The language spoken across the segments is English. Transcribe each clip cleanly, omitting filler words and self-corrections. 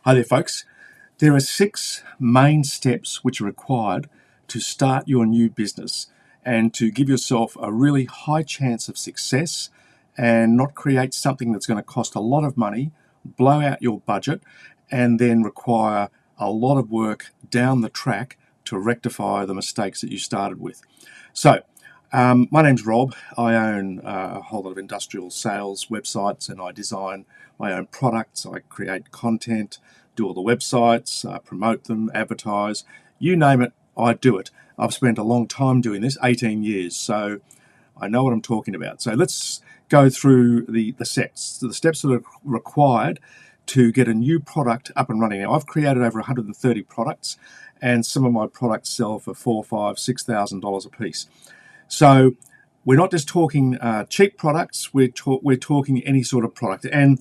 Hi there, folks. There are 6 main steps which are required to start your new business and to give yourself a really high chance of success and not create something that's going to cost a lot of money, blow out your budget, and then require a lot of work down the track to rectify the mistakes that you started with. So, my name's Rob. I own a whole lot of industrial sales websites, and I design my own products. I create content, do all the websites, promote them, advertise, you name it, I do it. I've spent a long time doing this, 18 years, so I know what I'm talking about. So let's go through the steps that are required to get a new product up and running. Now, I've created over 130 products, and some of my products sell for $4,000, $5,000, $6,000 a piece. So we're not just talking cheap products, we're talking any sort of product. And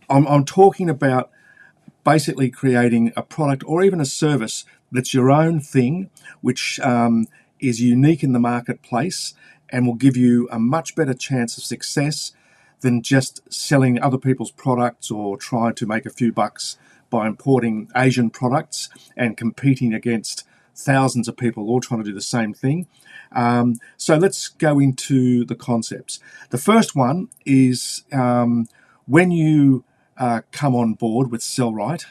I'm talking about basically creating a product or even a service that's your own thing, which is unique in the marketplace and will give you a much better chance of success than just selling other people's products or trying to make a few bucks by importing Asian products and competing against thousands of people all trying to do the same thing. So let's go into the concepts. The first one is when you come on board with SellRight,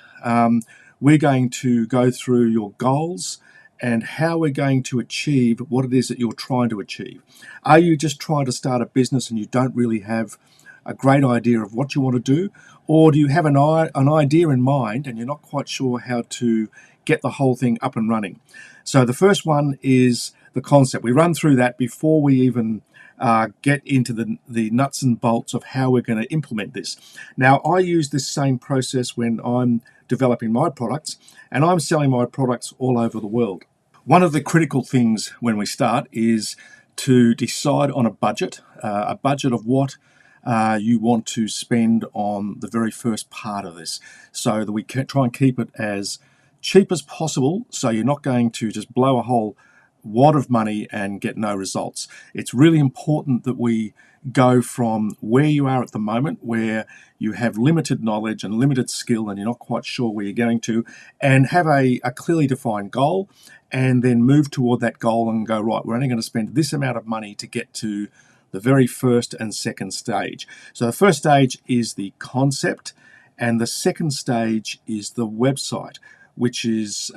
we're going to go through your goals and how we're going to achieve what it is that you're trying to achieve. Are you just trying to start a business and you don't really have a great idea of what you want to do? Or do you have an idea in mind and you're not quite sure how to get the whole thing up and running? So the first one is the concept. We run through that before we even get into the nuts and bolts of how we're going to implement this. Now, I use this same process when I'm developing my products, and I'm selling my products all over the world. One of the critical things when we start is to decide on a budget of what you want to spend on the very first part of this, so that we can try and keep it as cheap as possible, so you're not going to just blow a whole wad of money and get no results. It's really important that we go from where you are at the moment, where you have limited knowledge and limited skill and you're not quite sure where you're going to, and have a clearly defined goal, and then move toward that goal and go, right, we're only going to spend this amount of money to get to the very first and second stage. So the first stage is the concept, and the second stage is the website, which is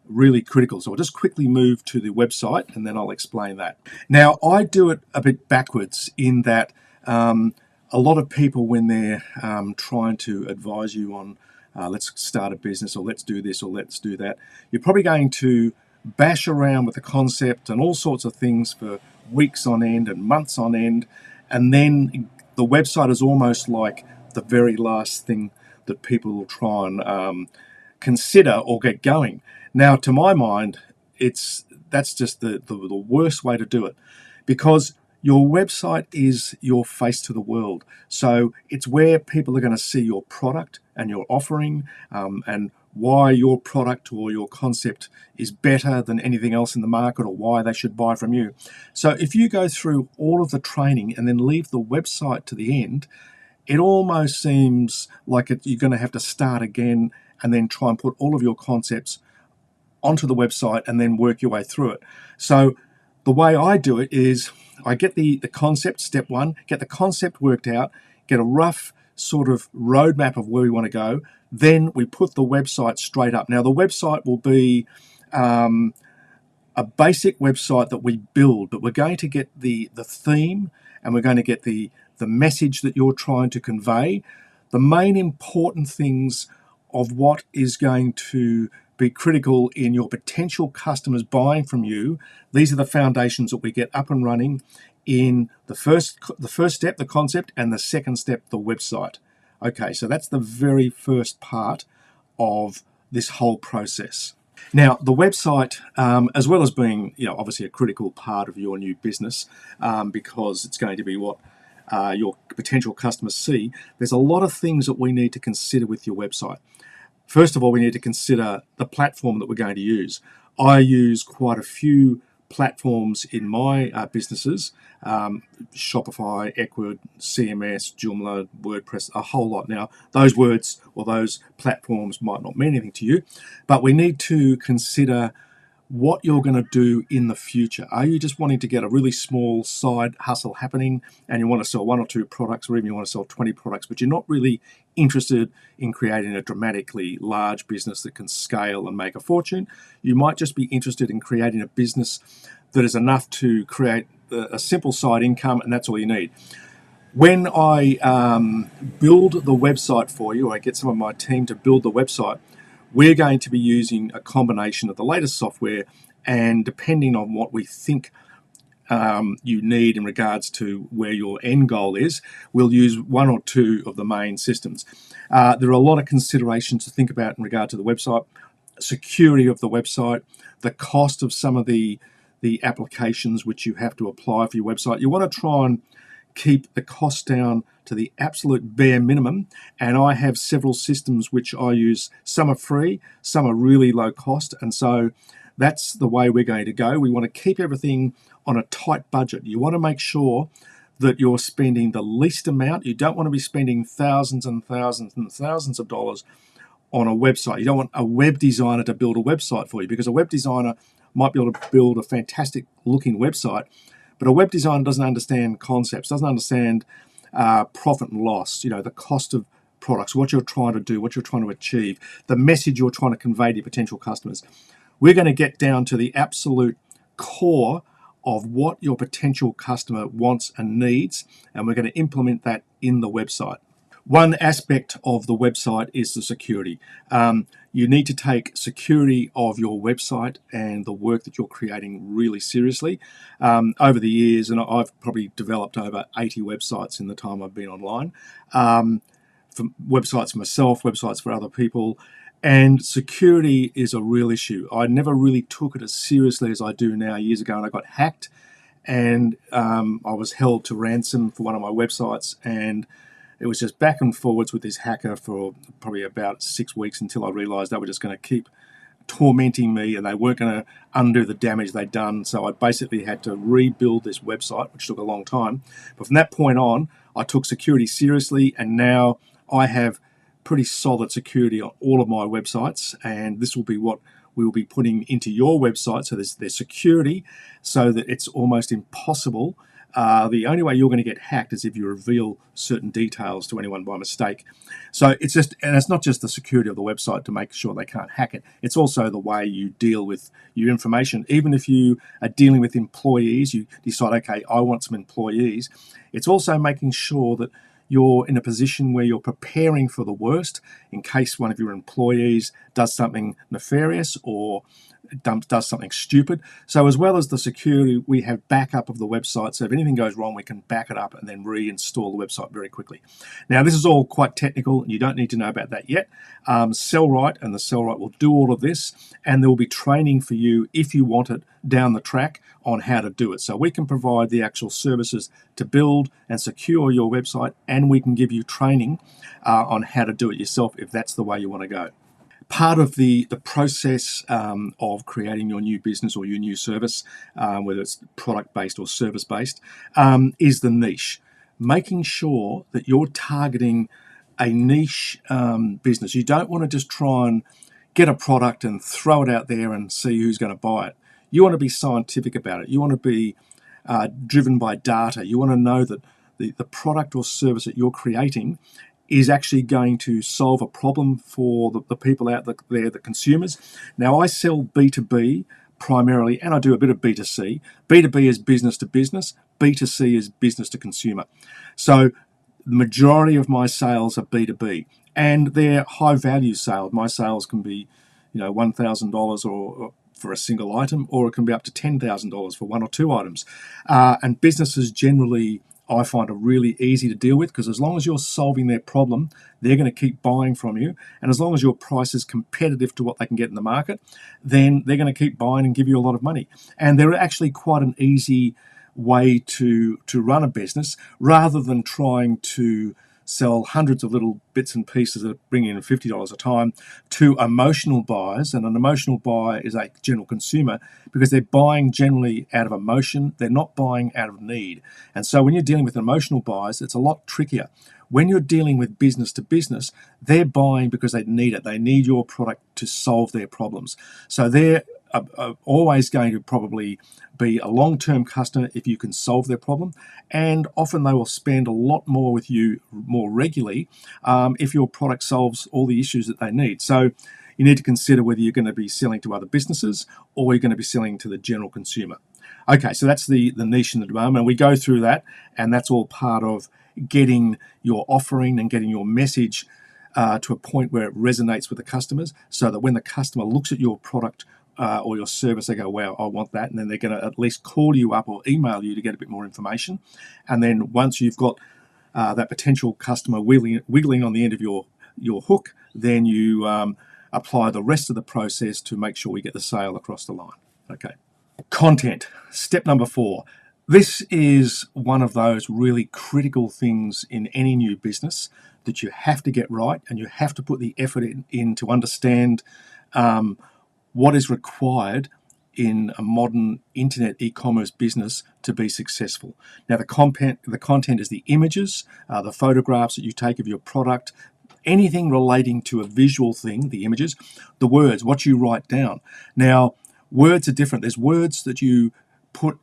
really critical. So I'll just quickly move to the website and then I'll explain that. Now, I do it a bit backwards in that a lot of people, when they're trying to advise you on let's start a business, or let's do this, or let's do that, you're probably going to bash around with the concept and all sorts of things for weeks on end and months on end, and then the website is almost like the very last thing that people will try and consider or get going. Now, to my mind, that's just the worst way to do it, because your website is your face to the world. So it's where people are going to see your product and your offering, and why your product or your concept is better than anything else in the market, or why they should buy from you. So if you go through all of the training and then leave the website to the end, it almost seems like you're going to have to start again and then try and put all of your concepts onto the website and then work your way through it. So the way I do it is I get the concept, step one, get the concept worked out, get a rough sort of roadmap of where we want to go. Then we put the website straight up. Now, the website will be a basic website that we build, but we're going to get the theme, and we're going to get the message that you're trying to convey, the main important things of what is going to be critical in your potential customers buying from you. These are the foundations that we get up and running in the first step, the concept, and the second step, the website. Okay, so that's the very first part of this whole process. Now, the website, as well as being, obviously a critical part of your new business, because it's going to be what your potential customers see, there's a lot of things that we need to consider with your website. First of all, we need to consider the platform that we're going to use. I use quite a few platforms in my businesses, Shopify, Ecword, CMS, Joomla, WordPress, a whole lot. Now, those words or those platforms might not mean anything to you, but we need to consider what you're going to do in the future. Are you just wanting to get a really small side hustle happening and you want to sell 1 or 2 products, or even you want to sell 20 products, but you're not really interested in creating a dramatically large business that can scale and make a fortune? You might just be interested in creating a business that is enough to create a simple side income, and that's all you need. When I build the website for you, or I get some of my team to build the website, we're going to be using a combination of the latest software, and depending on what we think you need in regards to where your end goal is, we'll use 1 or 2 of the main systems. There are a lot of considerations to think about in regard to the website, security of the website, the cost of some of the applications which you have to apply for your website. You want to try and keep the cost down to the absolute bare minimum, and I have several systems which I use. Some are free, some are really low cost, and so that's the way we're going to go. We want to keep everything on a tight budget. You want to make sure that you're spending the least amount. You don't want to be spending thousands and thousands and thousands of dollars on a website. You don't want a web designer to build a website for you, because a web designer might be able to build a fantastic looking website, but a web designer doesn't understand concepts, doesn't understand profit and loss, the cost of products, what you're trying to do, what you're trying to achieve, the message you're trying to convey to your potential customers. We're going to get down to the absolute core of what your potential customer wants and needs, and we're going to implement that in the website. One aspect of the website is the security. You need to take security of your website and the work that you're creating really seriously. Over the years, and I've probably developed over 80 websites in the time I've been online, for websites for myself, websites for other people, and security is a real issue. I never really took it as seriously as I do now. Years ago, and I got hacked, and I was held to ransom for one of my websites, and it was just back and forwards with this hacker for probably about 6 weeks until I realized they were just going to keep tormenting me and they weren't going to undo the damage they'd done. So I basically had to rebuild this website, which took a long time. But from that point on, I took security seriously, and now I have pretty solid security on all of my websites, and this will be what we will be putting into your website. So there's security so that it's almost impossible. The only way you're going to get hacked is if you reveal certain details to anyone by mistake. So it's not just the security of the website to make sure they can't hack it. It's also the way you deal with your information. Even if you are dealing with employees, you decide, okay, I want some employees. It's also making sure that you're in a position where you're preparing for the worst in case one of your employees does something nefarious or does something stupid. So as well as the security, we have backup of the website. So if anything goes wrong, we can back it up and then reinstall the website very quickly. Now, this is all quite technical, and you don't need to know about that yet. Sellrite and the Sellrite will do all of this, and there will be training for you if you want it down the track on how to do it. So we can provide the actual services to build and secure your website, and we can give you training on how to do it yourself if that's the way you want to go. Part of the process of creating your new business or your new service, whether it's product-based or service-based, is the niche. Making sure that you're targeting a niche business. You don't want to just try and get a product and throw it out there and see who's going to buy it. You want to be scientific about it. You want to be driven by data. You want to know that the product or service that you're creating is actually going to solve a problem for the people out there, the consumers. Now, I sell B2B primarily, and I do a bit of B2C. B2B is business to business. B2C is business to consumer. So the majority of my sales are B2B, and they're high value sales. My sales can be, $1,000 or for a single item, or it can be up to $10,000 for 1 or 2 items. And businesses generally, I find, are really easy to deal with, because as long as you're solving their problem, they're going to keep buying from you. And as long as your price is competitive to what they can get in the market, then they're going to keep buying and give you a lot of money. And they're actually quite an easy way to run a business, rather than trying to sell hundreds of little bits and pieces that bring in $50 a time, to emotional buyers. And an emotional buyer is a general consumer because they're buying generally out of emotion. They're not buying out of need. And so when you're dealing with emotional buyers, it's a lot trickier. When you're dealing with business to business, they're buying because they need it. They need your product to solve their problems. So they're always going to probably be a long-term customer if you can solve their problem, and often they will spend a lot more with you more regularly if your product solves all the issues that they need. So you need to consider whether you're going to be selling to other businesses or you're going to be selling to the general consumer. Okay, so that's the niche and the demand, and we go through that, and that's all part of getting your offering and getting your message to a point where it resonates with the customers, so that when the customer looks at your product or your service, they go, wow, I want that. And then they're going to at least call you up or email you to get a bit more information. And then once you've got that potential customer wiggling on the end of your hook, then you apply the rest of the process to make sure we get the sale across the line. Okay. Content, step number 4. This is one of those really critical things in any new business that you have to get right, and you have to put the effort in to understand what is required in a modern internet e-commerce business to be successful. Now, the content is the images, the photographs that you take of your product, anything relating to a visual thing, the images, the words, what you write down. Now, words are different. There's words that you put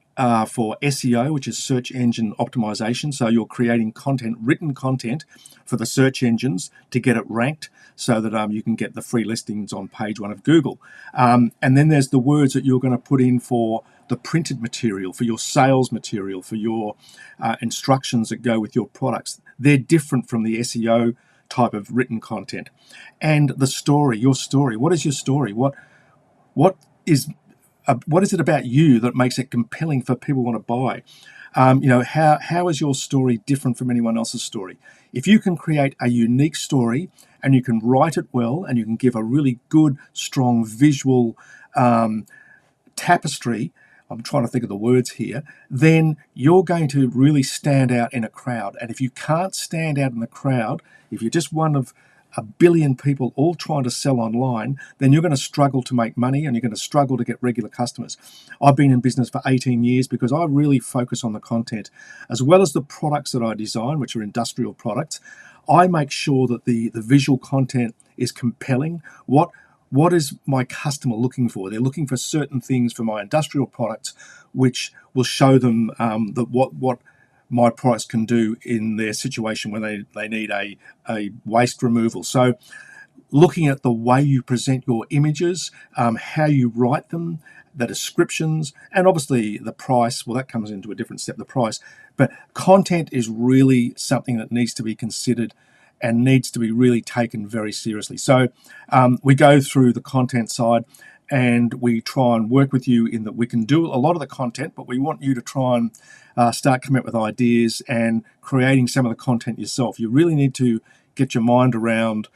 for SEO, which is search engine optimization. So you're creating content, written content for the search engines to get it ranked so that you can get the free listings on page 1 of Google. And then there's the words that you're going to put in for the printed material, for your sales material, for your instructions that go with your products. They're different from the SEO type of written content. And the story, your story. What is your story? What is it about you that makes it compelling for people who want to buy? How is your story different from anyone else's story? If you can create a unique story and you can write it well and you can give a really good, strong visual tapestry, I'm trying to think of the words here, then you're going to really stand out in a crowd. And if you can't stand out in the crowd, if you're just one of a billion people all trying to sell online, then you're going to struggle to make money and you're going to struggle to get regular customers. I've been in business for 18 years because I really focus on the content. As well as the products that I design, which are industrial products, I make sure that the visual content is compelling. What is my customer looking for? They're looking for certain things for my industrial products, which will show them that what my products can do in their situation when they need a waste removal. So looking at the way you present your images, how you write them, the descriptions, and obviously the price, well, that comes into a different step, the price. But content is really something that needs to be considered and needs to be really taken very seriously. So we go through the content side and we try and work with you in that we can do a lot of the content, but we want you to try and start coming up with ideas and creating some of the content yourself. You really need to get your mind around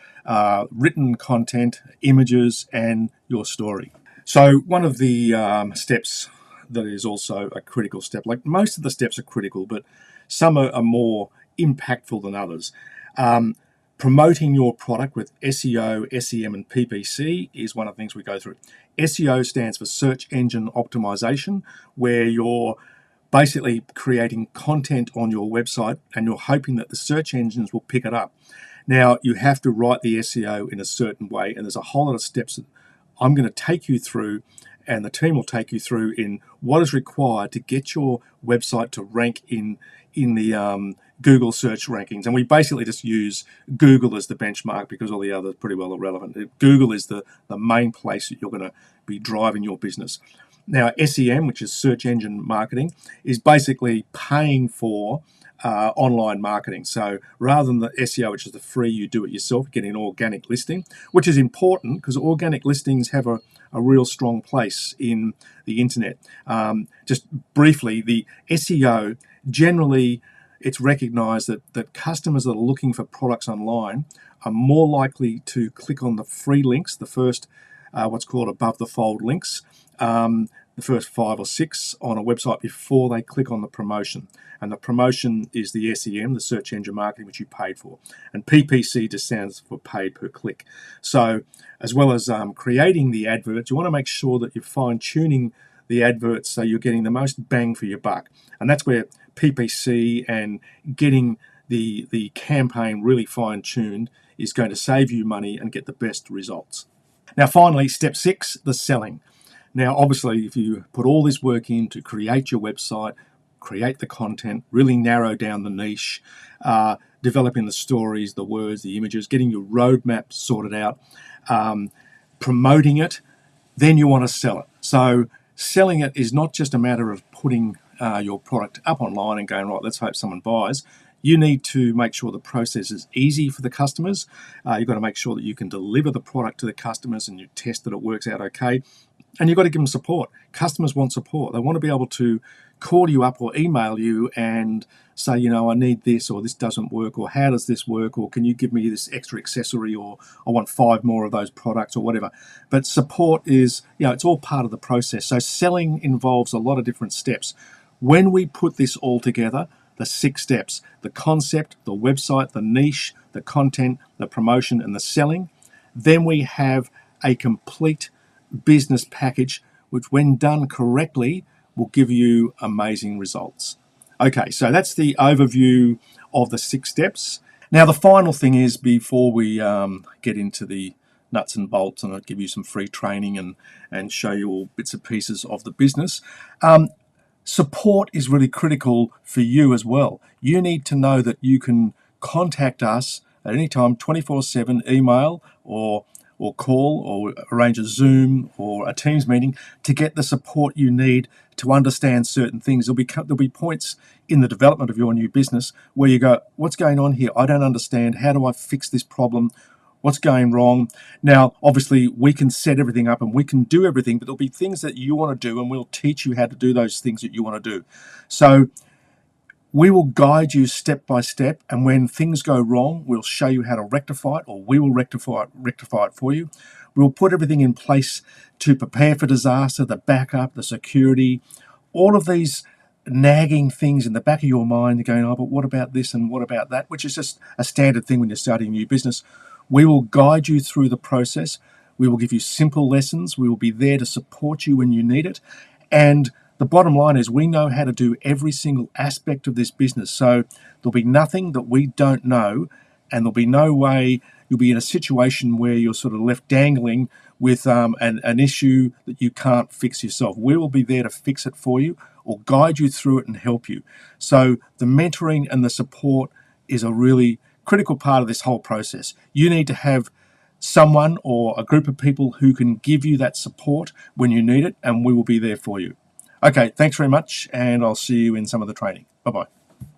written content, images, and your story. So one of the steps that is also a critical step, like most of the steps are critical, but some are more impactful than others. Promoting your product with SEO, SEM, and PPC is one of the things we go through. SEO stands for search engine optimization, where you're basically creating content on your website and you're hoping that the search engines will pick it up. Now, you have to write the SEO in a certain way, and there's a whole lot of steps that I'm going to take you through, and the team will take you through in what is required to get your website to rank in the Google search rankings. And we basically just use Google as the benchmark because all the others are pretty well irrelevant. Google is the main place that you're going to be driving your business. Now, SEM, which is search engine marketing, is basically paying for online marketing. So rather than the SEO, which is the free, you do it yourself, getting an organic listing, which is important because organic listings have a real strong place in the internet. Just briefly, the SEO, generally, it's recognized that customers that are looking for products online are more likely to click on the free links, the first what's called above the fold links, the first 5 or 6 on a website before they click on the promotion. And the promotion is the SEM, the search engine marketing, which you paid for. And PPC just stands for paid per click. So as well as creating the adverts, you want to make sure that you're fine-tuning the adverts so you're getting the most bang for your buck. And that's where PPC and getting the campaign really fine-tuned is going to save you money and get the best results. Now finally, step 6, the selling. Now obviously if you put all this work in to create your website, create the content, really narrow down the niche, developing the stories, the words, the images, getting your roadmap sorted out, promoting it, then you want to sell it. So selling it is not just a matter of putting your product up online and going, right, let's hope someone buys. You need to make sure the process is easy for the customers. You've got to make sure that you can deliver the product to the customers and you test that it works out okay. And you've got to give them support. Customers want support. They want to be able to call you up or email you and say, you know, I need this, or this doesn't work, or how does this work, or can you give me this extra accessory, or I want 5 more of those products, or whatever. But support is, you know, it's all part of the process. So selling involves a lot of different steps. When we put this all together, the 6 steps, the concept, the website, the niche, the content, the promotion, and the selling, then we have a complete business package, which when done correctly will give you amazing results. Okay, so that's the overview of the 6 steps. Now the final thing is, before we get into the nuts and bolts, and I'll give you some free training and show you all bits and pieces of the business, support is really critical for you as well. You need to know that you can contact us at any time, 24/7, email or call, or arrange a Zoom or a Teams meeting to get the support you need to understand certain things. There'll be points in the development of your new business where you go, what's going on here? I don't understand. How do I fix this problem? What's going wrong? Now, obviously, we can set everything up and we can do everything, but there'll be things that you want to do, and we'll teach you how to do those things that you want to do. So we will guide you step by step, and when things go wrong, we'll show you how to rectify it, or we will rectify it for you. We'll put everything in place to prepare for disaster, the backup, the security, all of these nagging things in the back of your mind going, oh, but what about this and what about that, which is just a standard thing when you're starting a new business. We will guide you through the process. We will give you simple lessons. We will be there to support you when you need it. And the bottom line is, we know how to do every single aspect of this business. So there'll be nothing that we don't know, and there'll be no way you'll be in a situation where you're sort of left dangling with an issue that you can't fix yourself. We will be there to fix it for you or guide you through it and help you. So the mentoring and the support is a really critical part of this whole process. You need to have someone or a group of people who can give you that support when you need it, and we will be there for you. Okay, thanks very much, and I'll see you in some of the training. Bye-bye.